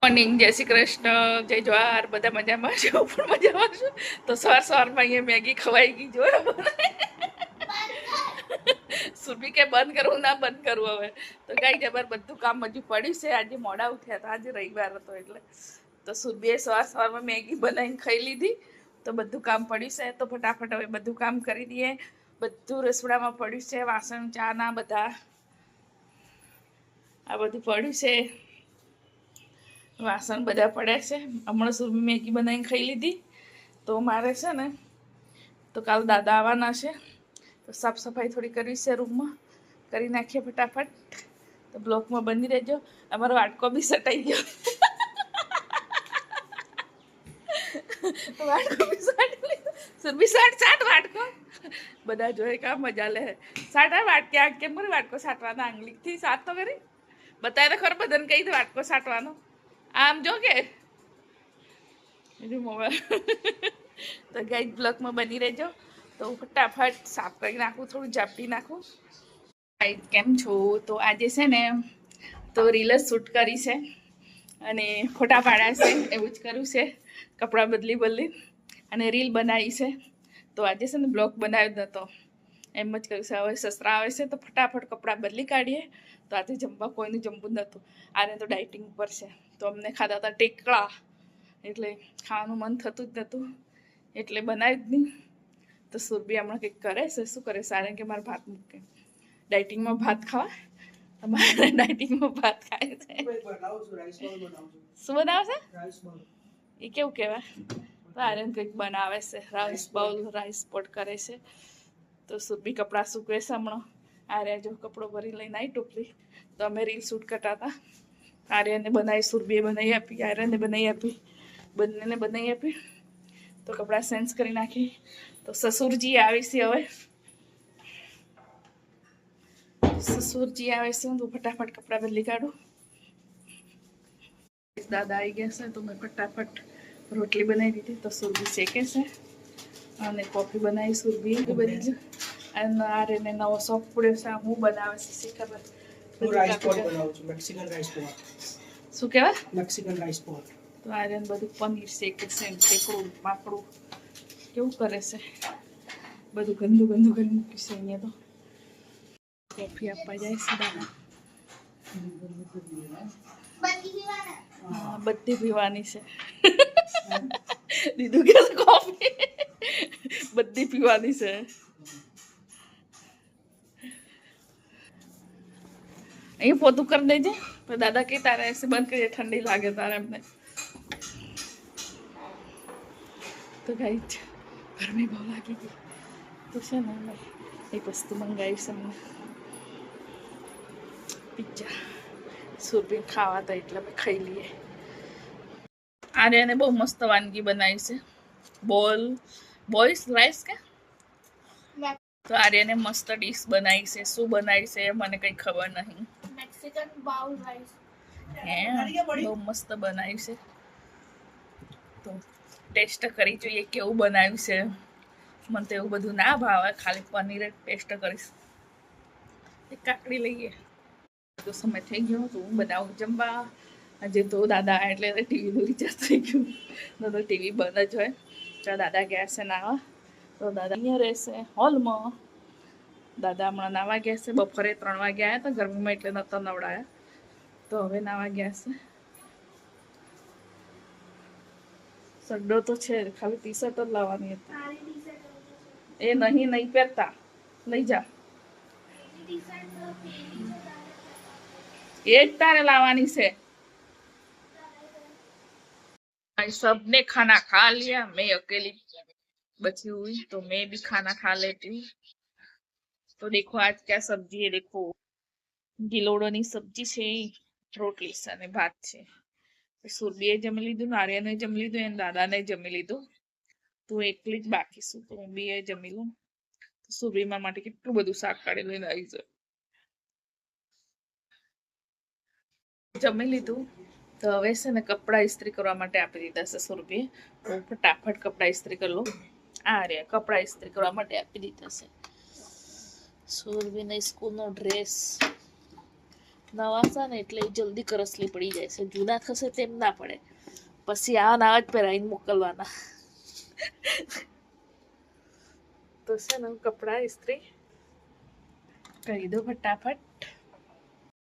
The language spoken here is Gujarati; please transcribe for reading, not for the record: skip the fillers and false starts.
મોર્નિંગ, જય શ્રી કૃષ્ણ, જય જવાહર. બધા મજામાં છો? પણ મજામાં છું. તો સવારમાં અહીંયા મેગી ખવાઈ ગઈ. જોયો સુરભી કે બંધ કરું, ના બંધ કરું હવે. તો કઈ જબર બધું કામ હજુ પડ્યું છે. આજે મોડા ઉઠ્યા હતા, આજે રવિવાર હતો એટલે. તો સુરભીએ સવારમાં મેગી બનાવીને ખાઈ લીધી. તો બધું કામ પડ્યું છે. તો ફટાફટ હવે બધું કામ કરી દઈએ. બધું રસોડામાં પડ્યું છે, વાસણ ચા ના બધા આ બધું પડ્યું છે. વાસણ બધા પડ્યા છે. હમણાં સુરભી મેગી બનાવીને ખાઈ લીધી. તો મારે છે ને, તો કાલ દાદા આવવાના છે. તો સાફ સફાઈ થોડી કરવી છે રૂમમાં. કરી નાખીએ ફટાફટ. તો બ્લોકમાં બની રહેજો. અમારો વાટકો બી સટાઈ ગયો. વાટકો બી સાટી લીધો. સુરભી સાટ વાટકો. બધા જોઈ કા મજા લે. સાટા વાટકે આ કેમ કરી વાટકો સાટવાના આંગળીથી સાટ તો કરી બતાવે તો ખરો બધાને કઈ વાટકો સાટવાનો. આમ જો કે મોબાઈલ તો ગાઈ બ્લોકમાં બની રહેજો. તો ફટાફટ સાફ કરી નાખું, થોડું ઝાપટી નાખું. કેમ છો? તો આજે છે ને, તો રીલ જ શૂટ કરી છે અને ફોટા પાડ્યા છે. એવું જ કર્યું છે. કપડાં બદલી અને રીલ બનાવી છે. તો આજે છે ને બ્લોગ બનાવ્યો નહોતો, એમ જ કર્યું છે. હવે સસરા આવે છે તો ફટાફટ કપડાં બદલી કાઢીએ. તો આજે જમવા કોઈનું જમવું નહોતું. આને તો ડાયટિંગ પર છે. તો અમને ખાધા હતા ટેકડા, એટલે ખાવાનું મન થતું જ નહોતું, એટલે બનાવી જ નહીં. તો સુરભી હમણાં કંઈક કરે છે. શું કરે? સારા કે મારે ભાત મૂકે. ડાયટિંગમાં ભાત ખાવા? અમારે ડાયટિંગમાં ભાત ખાય છે. શું બનાવશે? એ કેવું કહેવાય? તો આર્યન કંઈક બનાવે છે. રાઈસ બાઉલ, રાઈસ પોટ કરે છે. તો સુરભી કપડાં સૂકવે છે હમણાં. આર્યા જો કપડો ભરી લઈને આવી ટોપલી. તો અમે રીલ શૂટ કરતા હતા. આર્યને બનાવી, સુરભીએ બનાવી આપી, આર્યને બનાવી આપી, બંનેને બનાવી આપી. તો કપડાં સેન્સ કરી નાખી. તો સસુરજી આવી છે હવે. સસુરજી આવે છે. હું ફટાફટ કપડાં બદલી કાઢું. દાદા આવી ગયા છે તો મેં ફટાફટ રોટલી બનાવી દીધી. તો સુરભી શેકે છે અને કોફી બનાવી. સુરભી બની ગયું. અને આર્યને નવો શોખ પડ્યો છે. હું બનાવે છે શી ખબર. શું કહેવાય? Mexican rice pot. તો આર્યન બધું પનીર શેકે છે, ટેકડું માકડું કેવું કરે છે. બધું ગંદુ કરી મૂક્યું છે અહીંયા. તો કોફી આપવા જાય છે દાદા. બધી પીવાની છે. દીધું કે કોફી બધી પીવાની છે. અહીં પોતું કરી દેજે. તો દાદા કે તારે એસે બંધ કરીએ, ઠંડી લાગે તારે એમને. તો ગાઈ ગરમી બહુ લાગી ગઈ. તો છે ને અમે એક વસ્તુ મંગાવી છે અમને, પિઝા. સુરભી ખાવા હતા એટલે અમે ખાઈ લઈએ. આર્યને બહુ મસ્ત વાનગી બનાવી છે. બોલ્સ રાઈસ કે. તો આર્યને મસ્ત ડીશ બનાવી છે. શું બનાવી છે મને કઈ ખબર નહીં. Mexican bowl rice. બહુ મસ્ત બનાવ્યું છે. તો ટેસ્ટ કરી જોઈએ કેવું બનાવ્યું છે. મને તો એવું બધું ના ભાવે, ખાલી પનીર ટેસ્ટ કરીશ. એક કાકડી લઈએ. તો સમય થઈ ગયો તો હું બનાવું જમવા. આજે તો દાદા એટલે ટીવીનું રિચાર્જ થઈ ગયું. તો ટીવી બંધ જ હોય. તો દાદા ગયા છે નાવા. તો દાદા અહીંયા રહેશે હોલમાં. દાદા હમણાં નાવા ગયા છે. બપોરે 3 વાગે આવ્યા હતા ગરમીમાં, એટલે નહોતા નવડાયા. તો હવે નાવા ગયા છે. સડ્ડો તો છે, ખાલી ટી શર્ટ જ લાવવાની હતી. એ નહીં પહેરતા, લઈ જા. એ જ તારે લાવવાની છે. सबने खाना खा लिया, मैं अकेली बची हुई. तो मैं भी खाना खा लेती हूँ. तो देखो आज क्या सब्जी है. देखो ગિલોડોની સબ્જી છે, રોટલી અને ભાત છે. સુરભીએ જમી લીધું, આર્યને જમી લીધું, અને દાદાને જમી લીધું. તું એકલી જ બાકી છું. તો હું બી જમી લઉં. સુરભીમાં માટે કેટલું બધું શાક કાઢી લઈને આવી છે. જમી લીધું. તો હવે છે ને કપડાં ઇસ્ત્રી કરવા માટે આપી દીધા છે સુરભીએ. તો ફટાફટ કપડાં ઇસ્ત્રી કરી લો. આ રહ્યા કપડાં ઇસ્ત્રી કરવા માટે આપી દીધા છે. સુરભીને સ્કૂલનો ડ્રેસ નવા છે ને એટલે જલ્દી કરસલી પડી જાય છે, જૂના થશે તેમ ના પડે, પછી આવા નવા જ પહેરાવીને મોકલવાના. તો છે ને કપડાં ઇસ્ત્રી કરી દો ફટાફટ.